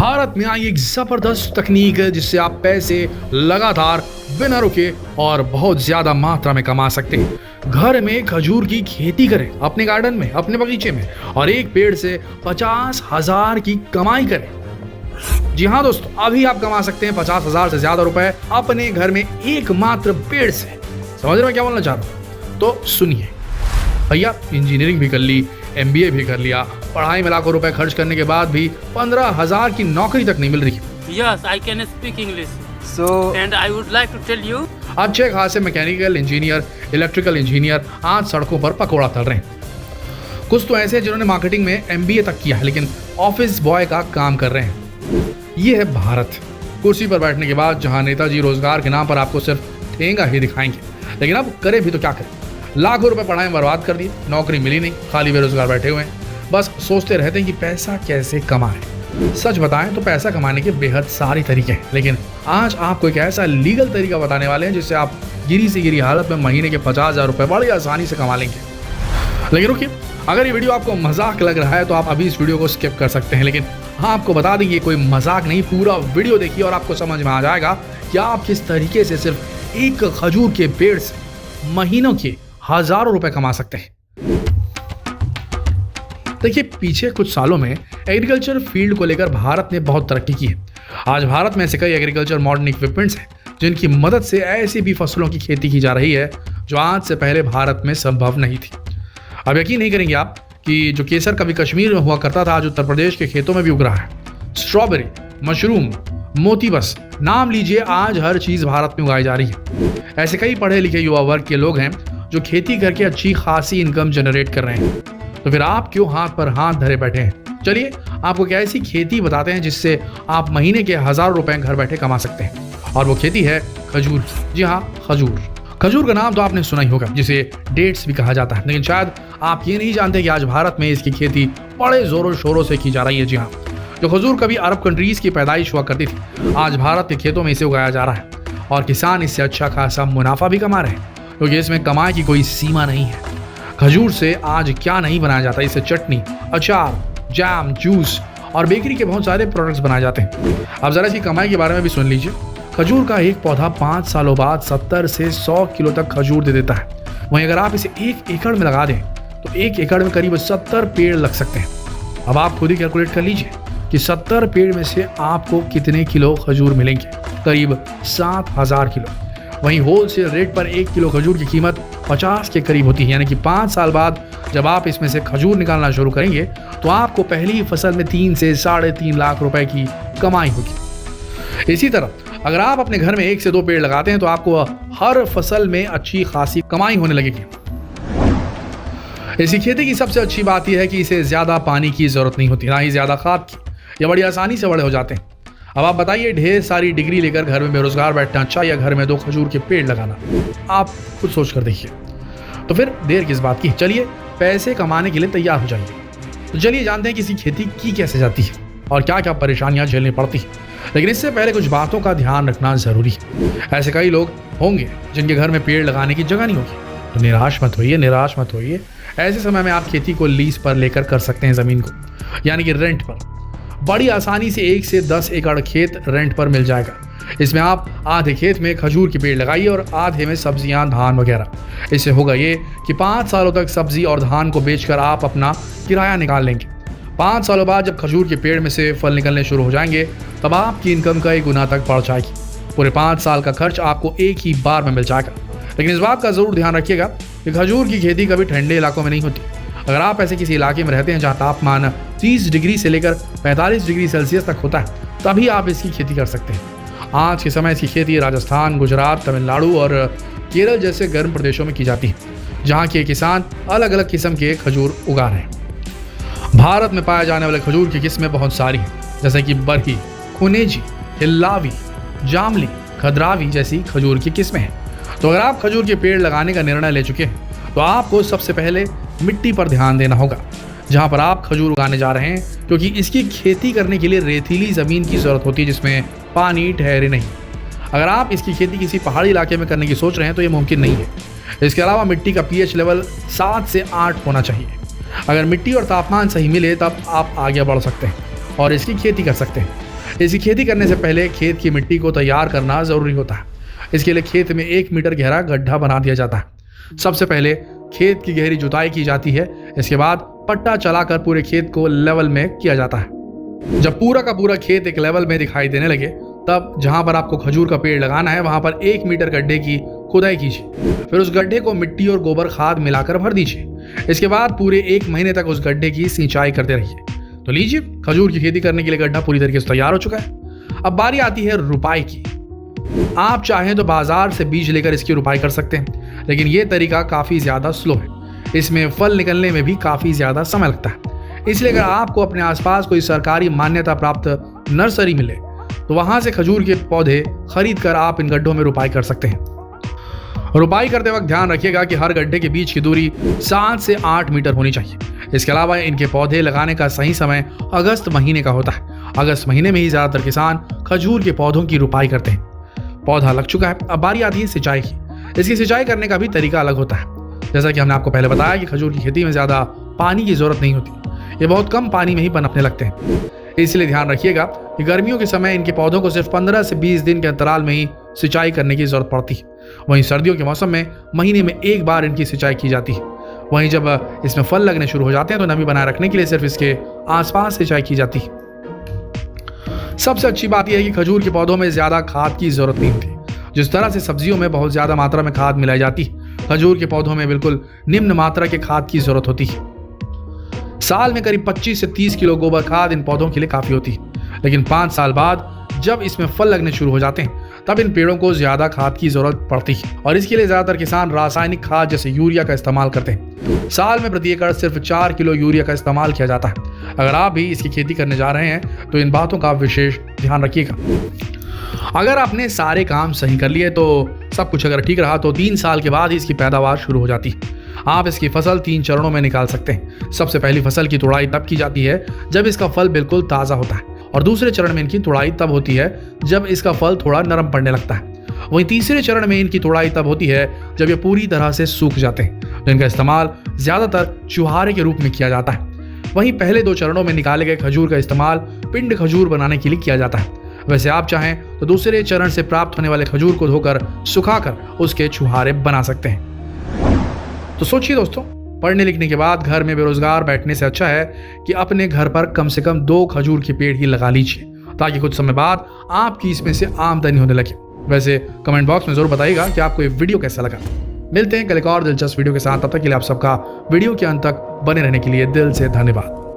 भारत में आई एक जबरदस्त तकनीक है जिससे आप पैसे लगातार बिना रुके और बहुत ज्यादा मात्रा में कमा सकते हैं। घर में खजूर की खेती करें, अपने गार्डन में, अपने बगीचे में, और एक पेड़ से 50,000 की कमाई करें। जी हाँ दोस्तों, अभी आप कमा सकते हैं 50,000 से ज्यादा रुपए अपने घर में एकमात्र पेड़ से। समझ रहे हो क्या बोलना चाह रहा हूँ? तो सुनिए भैया, इंजीनियरिंग भी कर ली, MBA भी कर लिया, पढ़ाई में लाखों रुपए खर्च करने के बाद भी 15,000 की नौकरी तक नहीं मिल रही। Yes, I can speak English. And I would like to tell you. अच्छे खासे मैकेनिकल इंजीनियर, इलेक्ट्रिकल इंजीनियर आज सड़कों पर पकौड़ा तल रहे हैं। कुछ तो ऐसे हैं जिन्होंने मार्केटिंग में MBA तक किया है लेकिन ऑफिस बॉय का काम कर रहे हैं। ये है भारत, कुर्सी पर बैठने के बाद जहां नेताजी रोजगार के नाम पर आपको सिर्फ ठेंगा ही दिखाएंगे। लेकिन अब करे भी तो क्या करें, लाखों रुपए पढ़ाई में बर्बाद कर दिए, नौकरी मिली नहीं, खाली बेरोजगार बैठे हुए हैं, बस सोचते रहते हैं कि पैसा कैसे कमाएं। सच बताएं तो पैसा कमाने के बेहद सारे तरीके हैं, लेकिन आज आपको एक ऐसा लीगल तरीका बताने वाले हैं जिससे आप गिरी से गिरी हालत में महीने के 50,000 रुपए बड़ी आसानी से कमा लेंगे। लेकिन रुकिए, अगर ये वीडियो आपको मजाक लग रहा है तो आप अभी इस वीडियो को स्किप कर सकते हैं। लेकिन आपको बता दें ये कोई मजाक नहीं, पूरा वीडियो देखिए और आपको समझ में आ जाएगा कि आप किस तरीके से सिर्फ एक खजूर के पेड़ से महीनों के हजारों रुपए कमा सकते हैं। देखिए, पीछे कुछ सालों में एग्रीकल्चर फील्ड को लेकर भारत ने बहुत तरक्की की है। आज भारत में ऐसे कई एग्रीकल्चर मॉडर्न इक्विपमेंट्स हैं जिनकी मदद से ऐसी भी फसलों की खेती की जा रही है जो आज से पहले भारत में संभव नहीं थी। अब यकीन नहीं करेंगे आप कि जो केसर कभी कश्मीर में हुआ करता था आज उत्तर प्रदेश के खेतों में भी उग रहा है। स्ट्रॉबेरी, मशरूम, मोती, बस नाम लीजिए, आज हर चीज भारत में उगाई जा रही है। ऐसे कई पढ़े लिखे युवा वर्ग के लोग हैं जो खेती करके अच्छी खासी इनकम जनरेट कर रहे हैं। तो फिर आप क्यों हाथ पर हाथ धरे बैठे हैं? चलिए आपको एक ऐसी खेती बताते हैं जिससे आप महीने के हजारों रुपए घर बैठे कमा सकते हैं, और वो खेती है खजूर। जी हाँ, खजूर। खजूर का नाम तो आपने सुना ही होगा, जिसे डेट्स भी कहा जाता है, लेकिन शायद आप ये नहीं जानते कि आज भारत में इसकी खेती बड़े जोरों शोरों से की जा रही है। जी हाँ, जो खजूर कभी अरब कंट्रीज की पैदाइश हुआ करती थी, आज भारत के खेतों में इसे उगाया जा रहा है और किसान इससे अच्छा खासा मुनाफा भी कमा रहे हैं, क्योंकि इसमें कमाई की कोई सीमा नहीं है। खजूर से आज क्या नहीं बनाया जाता, इससे चटनी, अचार, जैम, जूस और बेकरी के बहुत सारे प्रोडक्ट्स बनाए जाते हैं। अब जरा इसकी कमाई के बारे में भी सुन लीजिए। खजूर का एक पौधा 5 सालों बाद 70 से 100 किलो तक खजूर दे देता है। वहीं अगर आप इसे 1 एकड़ में लगा दें तो 1 एकड़ में करीब 70 पेड़ लग सकते हैं। अब आप खुद ही कैलकुलेट कर लीजिए कि 70 पेड़ में से आपको कितने किलो खजूर मिलेंगे, करीब 7,000 किलो। वहीं होलसेल रेट पर 1 किलो खजूर की कीमत 50 के करीब होती है, यानी कि 5 साल बाद जब आप इसमें से खजूर निकालना शुरू करेंगे तो आपको पहली फसल में 3 से 3.5 लाख रुपए की कमाई होगी। इसी तरह अगर आप अपने घर में 1 से 2 पेड़ लगाते हैं तो आपको हर फसल में अच्छी खासी कमाई होने लगेगी। इसी खेती की सबसे अच्छी बात यह है कि इसे ज्यादा पानी की जरूरत नहीं होती, ना ही ज्यादा खाद की। ये बड़ी आसानी से बड़े हो जाते हैं। अब आप बताइए, ढेर सारी डिग्री लेकर घर में बेरोजगार बैठना अच्छा या घर में 2 खजूर के पेड़ लगाना? आप खुद सोच कर देखिए। तो फिर देर किस बात की, चलिए पैसे कमाने के लिए तैयार हो जाइए। तो चलिए जानते हैं कि इसी खेती की कैसे जाती है और क्या क्या परेशानियां झेलनी पड़ती है। लेकिन इससे पहले कुछ बातों का ध्यान रखना जरूरी है। ऐसे कई लोग होंगे जिनके घर में पेड़ लगाने की जगह नहीं होगी, तो निराश मत होइए, निराश मत होइए। ऐसे समय में आप खेती को लीज पर लेकर कर सकते हैं, जमीन को, यानी कि रेंट पर। बड़ी आसानी से 1 से 10 एकड़ खेत रेंट पर मिल जाएगा। इसमें आप आधे खेत में खजूर के पेड़ लगाइए और आधे में सब्जियां, धान वगैरह। इससे होगा ये कि 5 सालों तक सब्जी और धान को बेचकर आप अपना किराया निकाल लेंगे। 5 सालों बाद जब खजूर के पेड़ में से फल निकलने शुरू हो जाएंगे तब आपकी इनकम कई गुना तक बढ़ जाएगी। पूरे 5 साल का खर्च आपको एक ही बार में मिल जाएगा। लेकिन इस बात का जरूर ध्यान रखिएगा कि खजूर की खेती कभी ठंडे इलाकों में नहीं होती। अगर आप ऐसे किसी इलाके में रहते हैं जहां तापमान 30 डिग्री से लेकर 45 डिग्री सेल्सियस तक होता है, तभी आप इसकी खेती कर सकते हैं। आज के समय इसकी खेती राजस्थान, गुजरात, तमिलनाडु और केरल जैसे गर्म प्रदेशों में की जाती है, जहां के किसान अलग अलग किस्म के खजूर उगा रहे हैं। भारत में पाए जाने वाले खजूर की किस्में बहुत सारी हैं, जैसे कि बरही, खुनेजी, हिल्लावी, जामली, खदरावी जैसी खजूर की किस्में हैं। तो अगर आप खजूर के पेड़ लगाने का निर्णय ले चुके हैं तो आपको सबसे पहले मिट्टी पर ध्यान देना होगा जहां पर आप खजूर उगाने जा रहे हैं, क्योंकि इसकी खेती करने के लिए रेतीली ज़मीन की ज़रूरत होती है जिसमें पानी ठहरे नहीं। अगर आप इसकी खेती किसी पहाड़ी इलाके में करने की सोच रहे हैं तो ये मुमकिन नहीं है। इसके अलावा मिट्टी का pH लेवल 7 से 8 होना चाहिए। अगर मिट्टी और तापमान सही मिले तब आप आगे बढ़ सकते हैं और इसकी खेती कर सकते हैं। इसकी खेती करने से पहले खेत की मिट्टी को तैयार करना ज़रूरी होता है। इसके लिए खेत में 1 मीटर गहरा गड्ढा बना दिया जाता है। सबसे पहले खेत की गहरी जुताई की जाती है। इसके बाद पट्टा चलाकर पूरे खेत को लेवल में किया जाता है। जब पूरा का पूरा खेत एक लेवल में दिखाई देने लगे, तब जहां पर आपको खजूर का पेड़ लगाना है वहां पर 1 मीटर गड्ढे की खुदाई कीजिए। फिर उस गड्ढे को मिट्टी और गोबर खाद मिलाकर भर दीजिए। इसके बाद पूरे 1 महीने तक उस गड्ढे की सिंचाई करते रहिए। तो लीजिए, खजूर की खेती करने के लिए गड्ढा पूरी तरीके से तैयार हो चुका है। अब बारी आती है रुपाई की। आप चाहें तो बाजार से बीज लेकर इसकी रुपाई कर सकते हैं, लेकिन ये तरीका काफ़ी ज़्यादा स्लो है। इसमें फल निकलने में भी काफ़ी ज़्यादा समय लगता है। इसलिए अगर आपको अपने आसपास कोई सरकारी मान्यता प्राप्त नर्सरी मिले तो वहाँ से खजूर के पौधे खरीद कर आप इन गड्ढों में रुपाई कर सकते हैं। रुपाई करते वक्त ध्यान रखिएगा कि हर गड्ढे के बीच की दूरी 7 से 8 मीटर होनी चाहिए। इसके अलावा इनके पौधे लगाने का सही समय अगस्त महीने का होता है। अगस्त महीने में ही ज़्यादातर किसान खजूर के पौधों की रुपाई करते हैं। पौधा लग चुका है, अब बारी आती है सिंचाई की। इसकी सिंचाई करने का भी तरीका अलग होता है। जैसा कि हमने आपको पहले बताया कि खजूर की खेती में ज़्यादा पानी की ज़रूरत नहीं होती। ये बहुत कम पानी में ही पनपने लगते हैं। इसलिए ध्यान रखिएगा कि गर्मियों के समय इनके पौधों को सिर्फ 15 से 20 दिन के अंतराल में ही सिंचाई करने की ज़रूरत पड़ती है। वहीं सर्दियों के मौसम में महीने में 1 बार इनकी सिंचाई की जाती है। वहीं जब इसमें फल लगने शुरू हो जाते हैं तो नमी बनाए रखने के लिए सिर्फ इसके आसपास सिंचाई की जाती है। सबसे अच्छी बात यह है कि खजूर के पौधों में ज़्यादा खाद की ज़रूरत नहीं होती। जिस तरह से सब्जियों में बहुत ज़्यादा मात्रा में खाद मिलाई जाती है, खजूर के पौधों में बिल्कुल निम्न मात्रा के खाद की ज़रूरत होती है। साल में करीब 25 से 30 किलो गोबर खाद इन पौधों के लिए काफ़ी होती है। लेकिन 5 साल बाद जब इसमें फल लगने शुरू हो जाते हैं तब इन पेड़ों को ज़्यादा खाद की ज़रूरत पड़ती है और इसके लिए ज़्यादातर किसान रासायनिक खाद जैसे यूरिया का इस्तेमाल करते हैं। साल में प्रति एकड़ सिर्फ 4 किलो यूरिया का इस्तेमाल किया जाता है। अगर आप भी इसकी खेती करने जा रहे हैं तो इन बातों का विशेष ध्यान रखिएगा। अगर आपने सारे काम सही कर लिए तो सब कुछ अगर ठीक रहा तो 3 साल के बाद ही इसकी पैदावार शुरू हो जाती है। आप इसकी फसल 3 चरणों में निकाल सकते हैं। सबसे पहली फसल की तुड़ाई तब की जाती है जब इसका फल बिल्कुल ताज़ा होता है और दूसरे चरण में इनकी तुड़ाई तब होती है जब इसका फल थोड़ा नरम पड़ने लगता है। वहीं तीसरे चरण में इनकी तुड़ाई तब होती है जब ये पूरी तरह से सूख जाते हैं। इनका इस्तेमाल ज़्यादातर चुहारे के रूप में किया जाता है। वहीं पहले 2 चरणों में निकाले गए खजूर का इस्तेमाल पिंड खजूर बनाने के लिए किया जाता है। वैसे आप चाहें तो दूसरे चरण से प्राप्त होने वाले खजूर को धोकर सुखाकर उसके छुहारे बना सकते हैं। तो सोचिए दोस्तों, पढ़ने लिखने के बाद घर में बेरोजगार बैठने से अच्छा है कि अपने घर पर कम से कम 2 खजूर के पेड़ ही लगा लीजिए, ताकि कुछ समय बाद आपकी इसमें से आमदनी होने लगे। वैसे कमेंट बॉक्स में जरूर बताइएगा कि आपको ये वीडियो कैसा लगा। मिलते हैं कल एक और दिलचस्प वीडियो के साथ। तब तक के लिए आप सबका वीडियो के अंत तक बने रहने के लिए दिल से धन्यवाद।